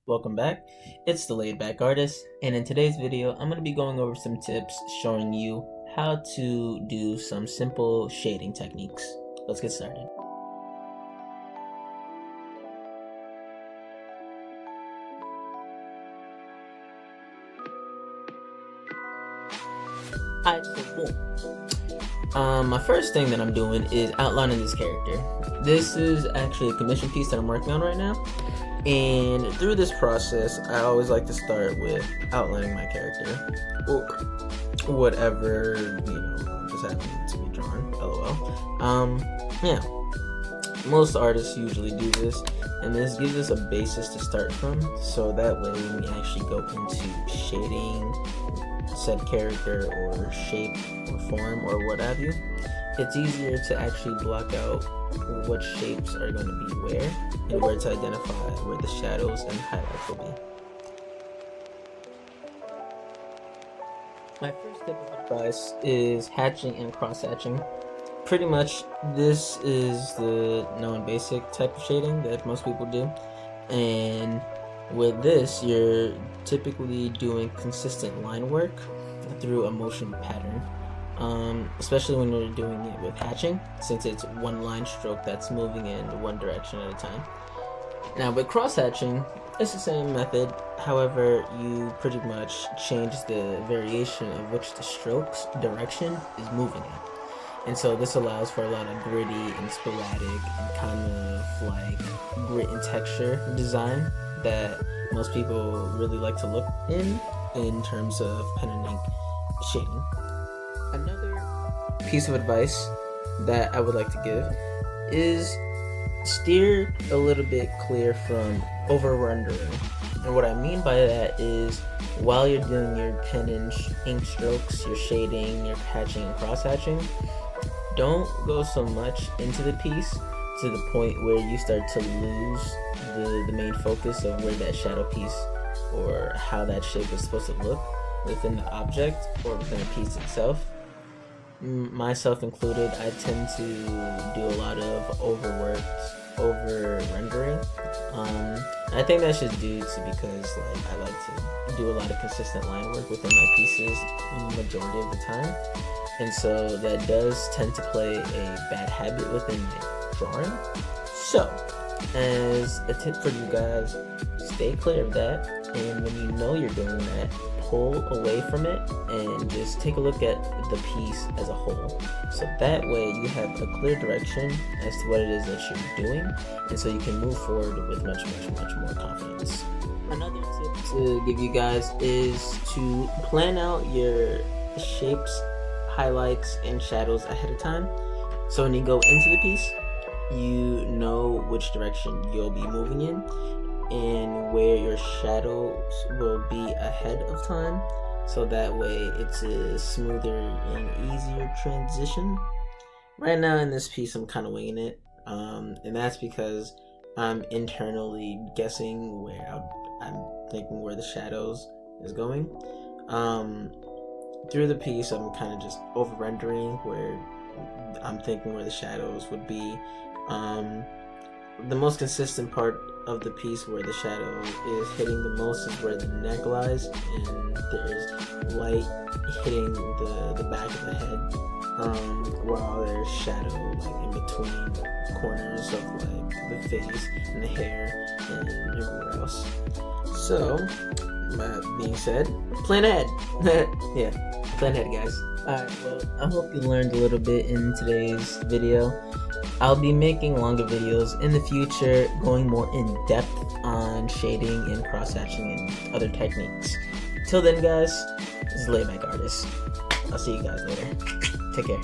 Welcome back. It's the Laid Back Artist, and in today's video, I'm going to be going over some tips showing you how to do some simple shading techniques. Let's get started. Alright, so my first thing that I'm doing is outlining this character. This is actually a commission piece that I'm working on right now. And through this process, I always like to start with outlining my character, or whatever, just happened to be drawn, lol. Yeah, most artists usually do this, and this gives us a basis to start from, so that way when we actually go into shading said character or shape or form or what have you, it's easier to actually block out what shapes are going to be where and where to identify where the shadows and highlights will be. My first tip of advice is hatching and cross-hatching. Pretty much this is the known basic type of shading that most people do, and with this you're typically doing consistent line work through a motion pattern. Especially when you're doing it with hatching, since it's one line stroke that's moving in one direction at a time. Now with cross hatching, it's the same method, however you pretty much change the variation of which the stroke's direction is moving at. And so this allows for a lot of gritty and sporadic and kind of like grit and texture design that most people really like to look in terms of pen and ink shading. Another piece of advice that I would like to give is steer a little bit clear from over-rendering. And what I mean by that is while you're doing your pen and ink strokes, your shading, your hatching and cross-hatching, don't go so much into the piece to the point where you start to lose the main focus of where that shadow piece or how that shape is supposed to look within the object or within the piece itself. Myself included, I tend to do a lot of over rendering. I think that's just due to because I like to do a lot of consistent line work within my pieces majority of the time, and so that does tend to play a bad habit within my drawing. So as a tip for you guys, stay clear of that, and when you know you're doing that, pull away from it and just take a look at the piece as a whole, so that way you have a clear direction as to what it is that you're doing, and so you can move forward with much more confidence. Another tip to give you guys is to plan out your shapes, highlights, and shadows ahead of time, so when you go into the piece you know which direction you'll be moving in and where your shadows will be ahead of time, so that way it's a smoother and easier transition. Right now in this piece I'm kind of winging it, and that's because I'm internally guessing where I'm thinking where the shadows is going. Through the piece I'm kind of just over rendering where I'm thinking where the shadows would be. The most consistent part of the piece where the shadow is hitting the most is where the neck lies, and there's light hitting the back of the head, while there's shadow in between the corners of the face and the hair and everywhere else. So that being said, plan ahead. Yeah, plan ahead, guys. Alright, well, I hope you learned a little bit in today's video. I'll be making longer videos in the future, going more in depth on shading and cross-hatching and other techniques. Till then, guys, this is Laid Back Artist. I'll see you guys later. Take care.